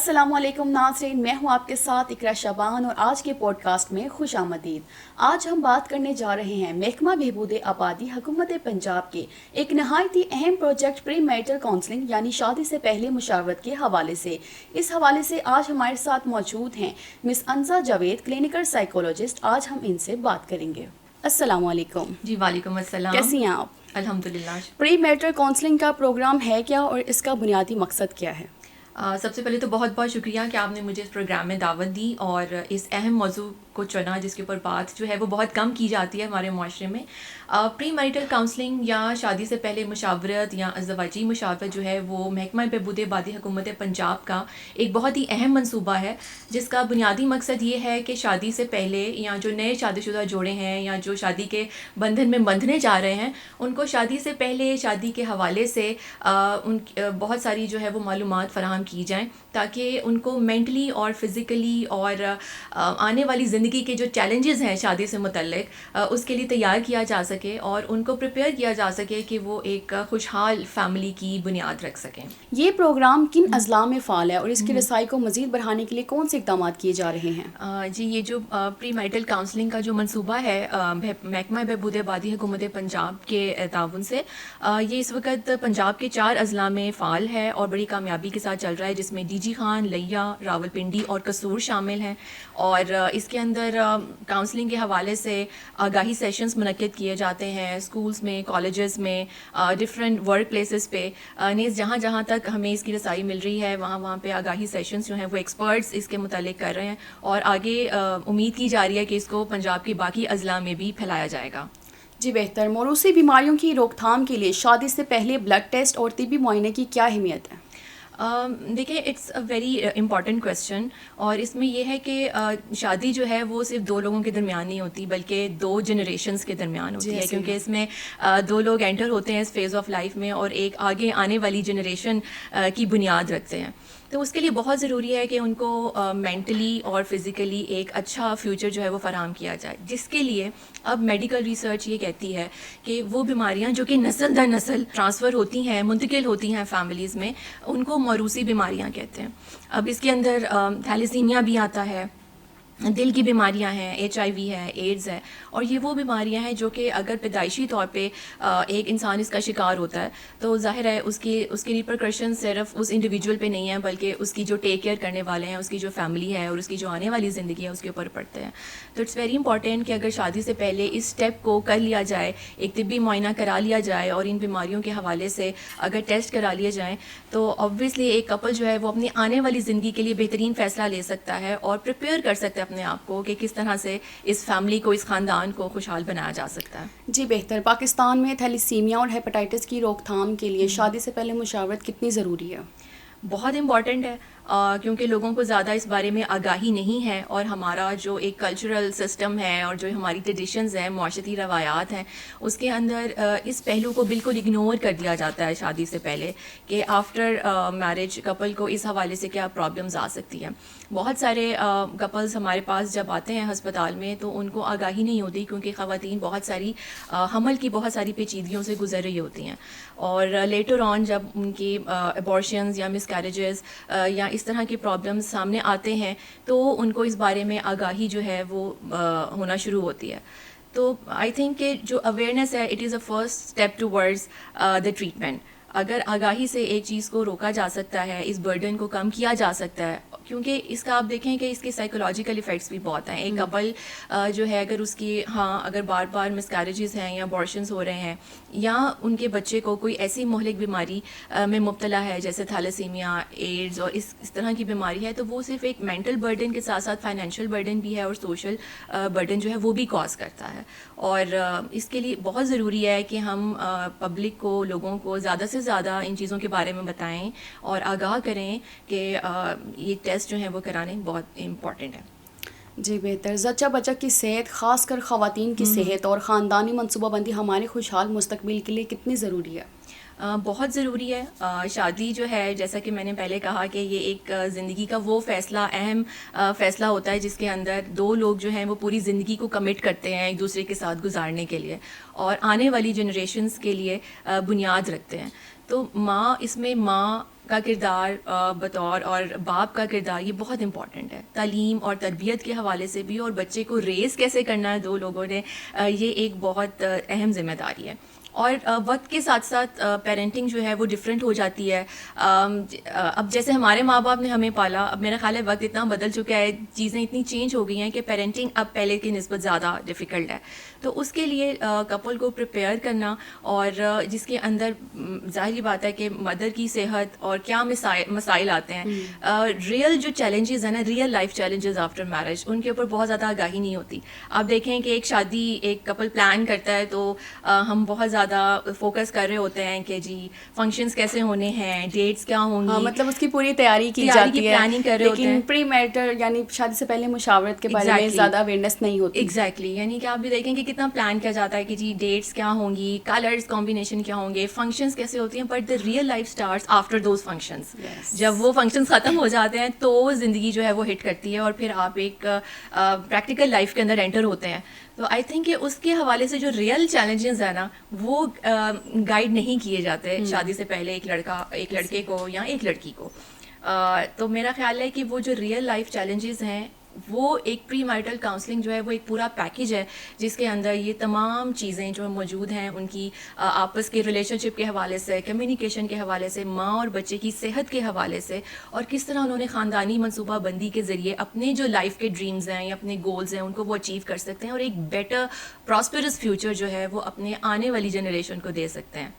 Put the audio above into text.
السلام علیکم ناظرین، میں ہوں آپ کے ساتھ اقرا شبان اور آج کے پوڈ کاسٹ میں خوش آمدید۔ آج ہم بات کرنے جا رہے ہیں محکمہ بہبود آبادی حکومت پنجاب کے ایک نہایتی اہم پروجیکٹ پری میرٹل کاؤنسلنگ یعنی شادی سے پہلے مشاورت کے حوالے سے۔ اس حوالے سے آج ہمارے ساتھ موجود ہیں مس انزا جاوید، کلینکل سائیکولوجسٹ۔ آج ہم ان سے بات کریں گے۔ السلام علیکم۔ جی وعلیکم السلام۔ کیسی ہیں آپ؟ الحمدللہ۔ پری میرٹل کاؤنسلنگ کا پروگرام ہے کیا اور اس کا بنیادی مقصد کیا ہے؟ سب سے پہلے تو بہت بہت شکریہ کہ آپ نے مجھے اس پروگرام میں دعوت دی اور اس اہم موضوع کو چنا جس کے اوپر بات جو ہے وہ بہت کم کی جاتی ہے ہمارے معاشرے میں۔ پری میرٹل کاؤنسلنگ یا شادی سے پہلے مشاورت یا ازدواجی مشاورت جو ہے وہ محکمہ بہبود آبادی حکومت پنجاب کا ایک بہت ہی اہم منصوبہ ہے، جس کا بنیادی مقصد یہ ہے کہ شادی سے پہلے یا جو نئے شادی شدہ جوڑے ہیں یا جو شادی کے بندھن میں بندھنے جا رہے ہیں، ان کو شادی سے پہلے شادی کے حوالے سے بہت ساری جو ہے وہ معلومات فراہم کی جائیں تاکہ ان کو مینٹلی اور فزیکلی اور آنے والی زندگی کے جو چیلنجز ہیں شادی سے متعلق اس کے لیے تیار کیا جا سکے اور ان کو پریپیئر کیا جا سکے کہ وہ ایک خوشحال فیملی کی بنیاد رکھ سکیں۔ یہ پروگرام کن اضلاع میں فعال ہے اور اس کی رسائی کو مزید بڑھانے کے لیے کون سے اقدامات کیے جا رہے ہیں؟ جی، یہ جو پری میرٹل کاؤنسلنگ کا جو منصوبہ ہے محکمہ بہبود آبادی حکومت پنجاب کے تعاون سے، یہ اس وقت پنجاب کے 4 اضلاع میں فعال ہے اور بڑی کامیابی کے ساتھ چل رہا ہے، جس میں ڈی جی خان، لیا، راولپنڈی اور قصور شامل ہیں۔ اور اس کے اندر کاؤنسلنگ کے حوالے سے آگاہی سیشنز منعقد کیے جاتے ہیں اسکولز میں، کالجز میں، ڈفرینٹ ورک پلیسز پہ، نیز جہاں جہاں تک ہمیں اس کی رسائی مل رہی ہے وہاں پہ آگاہی سیشنز جو ہیں وہ ایکسپرٹس اس کے متعلق کر رہے ہیں اور آگے امید کی جا رہی ہے کہ اس کو پنجاب کے باقی اضلاع میں بھی پھیلایا جائے گا۔ جی بہتر۔ موروثی بیماریوں کی روک تھام کے لیے شادی سے پہلے بلڈ ٹیسٹ اور طبی معائنے کی کیا اہمیت ہے؟ دیکھیں، it's a very important question, اور اس میں یہ ہے کہ شادی جو ہے وہ صرف 2 لوگوں کے درمیان نہیں ہوتی بلکہ 2 جنریشنز کے درمیان ہوتی ہے، کیونکہ اس میں 2 لوگ انٹر ہوتے ہیں اس فیز آف لائف میں اور ایک آگے آنے والی جنریشن کی بنیاد رکھتے ہیں۔ تو اس کے لیے بہت ضروری ہے کہ ان کو مینٹلی اور فزیکلی ایک اچھا فیوچر جو ہے وہ فراہم کیا جائے، جس کے لیے اب میڈیکل ریسرچ یہ کہتی ہے کہ وہ بیماریاں جو کہ نسل در نسل ٹرانسفر ہوتی ہیں، منتقل ہوتی ہیں فیملیز میں، ان کو موروثی بیماریاں کہتے ہیں۔ اب اس کے اندر تھیلیسیمیا بھی آتا ہے، دل کی بیماریاں ہیں، HIV ہے، ایڈز ہے، اور یہ وہ بیماریاں ہیں جو کہ اگر پیدائشی طور پہ ایک انسان اس کا شکار ہوتا ہے تو ظاہر ہے اس کی ریپرکشن صرف اس انڈیویجول پہ نہیں ہے بلکہ اس کی جو ٹیک کیئر کرنے والے ہیں، اس کی جو فیملی ہے اور اس کی جو آنے والی زندگی ہے اس کے اوپر پڑتے ہیں۔ تو اٹس ویری امپورٹینٹ کہ اگر شادی سے پہلے اس اسٹیپ کو کر لیا جائے، ایک طبی معائنہ کرا لیا جائے اور ان بیماریوں کے حوالے سے اگر ٹیسٹ کرا لیے جائیں تو آبویسلی ایک کپل جو ہے وہ اپنی آنے والی زندگی کے لیے بہترین فیصلہ لے سکتا ہے اور پریپیئر کر سکتا ہے اپنے آپ کو کہ کس طرح سے اس فیملی کو، اس خاندان کو خوشحال بنایا جا سکتا ہے۔ جی بہتر۔ پاکستان میں تھیلیسیمیا اور ہیپاٹائٹس کی روک تھام کے لیے شادی سے پہلے مشاورت کتنی ضروری ہے؟ بہت امپورٹنٹ ہے، کیونکہ لوگوں کو زیادہ اس بارے میں آگاہی نہیں ہے اور ہمارا جو ایک کلچرل سسٹم ہے اور جو ہماری ٹریڈیشنز ہیں، معاشرتی روایات ہیں، اس کے اندر اس پہلو کو بالکل اگنور کر دیا جاتا ہے شادی سے پہلے کہ آفٹر میرج کپل کو اس حوالے سے کیا پرابلمز آ سکتی ہیں۔ بہت سارے کپلز ہمارے پاس جب آتے ہیں ہسپتال میں تو ان کو آگاہی نہیں ہوتی، کیونکہ خواتین بہت ساری حمل کی بہت ساری پیچیدگیوں سے گزر رہی ہوتی ہیں، اور لیٹر آن جب ان کی ابورشنز یا مس کیریجز یا اس طرح کی پرابلمز سامنے آتے ہیں تو ان کو اس بارے میں آگاہی جو ہے وہ ہونا شروع ہوتی ہے۔ تو آئی تھنک کہ جو اویئرنیس ہے، it is a first step towards the treatment. اگر آگاہی سے ایک چیز کو روکا جا سکتا ہے، اس برڈن کو کم کیا جا سکتا ہے، کیونکہ اس کا آپ دیکھیں کہ اس کے سائیکولوجیکل ایفیکٹس بھی بہت ہیں۔ ایک کپل جو ہے اگر اس کی اگر بار بار مس کیریجز ہیں یا ابورشنز ہو رہے ہیں یا ان کے بچے کو کوئی ایسی مہلک بیماری میں مبتلا ہے جیسے تھیلیسیمیا، ایڈز اور اس طرح کی بیماری ہے، تو وہ صرف ایک مینٹل برڈن کے ساتھ ساتھ فائنینشیل برڈن بھی ہے اور سوشل برڈن جو ہے وہ بھی کاز کرتا ہے۔ اور اس کے لیے بہت ضروری ہے کہ ہم پبلک کو، لوگوں کو زیادہ سے زیادہ ان چیزوں کے بارے میں بتائیں اور آگاہ کریں کہ یہ ٹیسٹ جو ہیں وہ کرانے بہت امپورٹنٹ ہے۔ جی بہتر۔ زچہ بچہ کی صحت، خاص کر خواتین کی صحت اور خاندانی منصوبہ بندی ہمارے خوشحال مستقبل کے لیے کتنی ضروری ہے؟ بہت ضروری ہے۔ شادی جو ہے، جیسا کہ میں نے پہلے کہا کہ یہ ایک زندگی کا وہ فیصلہ، اہم فیصلہ ہوتا ہے جس کے اندر 2 لوگ جو ہیں وہ پوری زندگی کو کمٹ کرتے ہیں ایک دوسرے کے ساتھ گزارنے کے لیے اور آنے والی جنریشنز کے لیے بنیاد رکھتے ہیں۔ تو اس میں ماں کا کردار بطور اور باپ کا کردار یہ بہت امپورٹنٹ ہے، تعلیم اور تربیت کے حوالے سے بھی، اور بچے کو ریز کیسے کرنا ہے دو لوگوں نے، یہ ایک بہت اہم ذمہ داری ہے. اور وقت کے ساتھ ساتھ پیرنٹنگ جو ہے وہ ڈفرینٹ ہو جاتی ہے. اب جیسے ہمارے ماں باپ نے ہمیں پالا، اب میرا خیال ہے وقت اتنا بدل چکا ہے، چیزیں اتنی چینج ہو گئی ہیں کہ پیرنٹنگ اب پہلے کی نسبت زیادہ ڈیفیکلٹ ہے. تو اس کے لیے کپل کو پریپیئر کرنا، اور جس کے اندر ظاہری بات ہے کہ مدر کی صحت اور کیا مسائل آتے ہیں، ریئل جو چیلنجز ہیں نا، real life challenges after marriage, ان کے اوپر بہت زیادہ آگاہی نہیں ہوتی. آپ دیکھیں کہ ایک شادی ایک کپل پلان کرتا ہے تو ہم بہت زیادہ فوکس کر رہے ہوتے ہیں کہ جی فنکشنز کیسے ہونے ہیں، ڈیٹس کیا ہوں گی، مطلب اس کی پوری تیاری کی جاتی ہے، پلاننگ کر رہے ہوتے ہیں. لیکن پری میرٹل یعنی شادی سے پہلے مشاورت کے بارے میں زیادہ اویئرنیس نہیں ہوتی. ایگزیکٹلی، یعنی کہ آپ بھی دیکھیں کہ کتنا پلان کیا جاتا ہے کہ جی ڈیٹس کیا ہوں گی، کلرز کمبینیشن کیا ہوں گے، فنکشنز کیسے ہوتی ہیں، but the real life starts after those functions. جب وہ فنکشنز ختم ہو جاتے ہیں تو زندگی جو ہے وہ ہٹ کرتی ہے، اور پھر آپ ایک پریکٹیکل لائف کے اندر انٹر ہوتے ہیں. تو آئی تھنک کہ اس کے حوالے سے جو ریئل چیلنجز ہیں نا وہ گائیڈ نہیں کیے جاتے شادی سے پہلے ایک لڑکے کو یا ایک لڑکی کو. تو میرا خیال ہے کہ وہ جو ریئل لائف چیلنجز ہیں وہ ایک پری میرٹل کاؤنسلنگ جو ہے وہ ایک پورا پیکیج ہے، جس کے اندر یہ تمام چیزیں جو موجود ہیں، ان کی آپس کے ریلیشن شپ کے حوالے سے، کمیونیکیشن کے حوالے سے، ماں اور بچے کی صحت کے حوالے سے، اور کس طرح انہوں نے خاندانی منصوبہ بندی کے ذریعے اپنے جو لائف کے ڈریمز ہیں یا اپنے گولز ہیں ان کو وہ اچیو کر سکتے ہیں، اور ایک بیٹر پراسپرس فیوچر جو ہے وہ اپنے آنے والی جنریشن کو دے سکتے ہیں.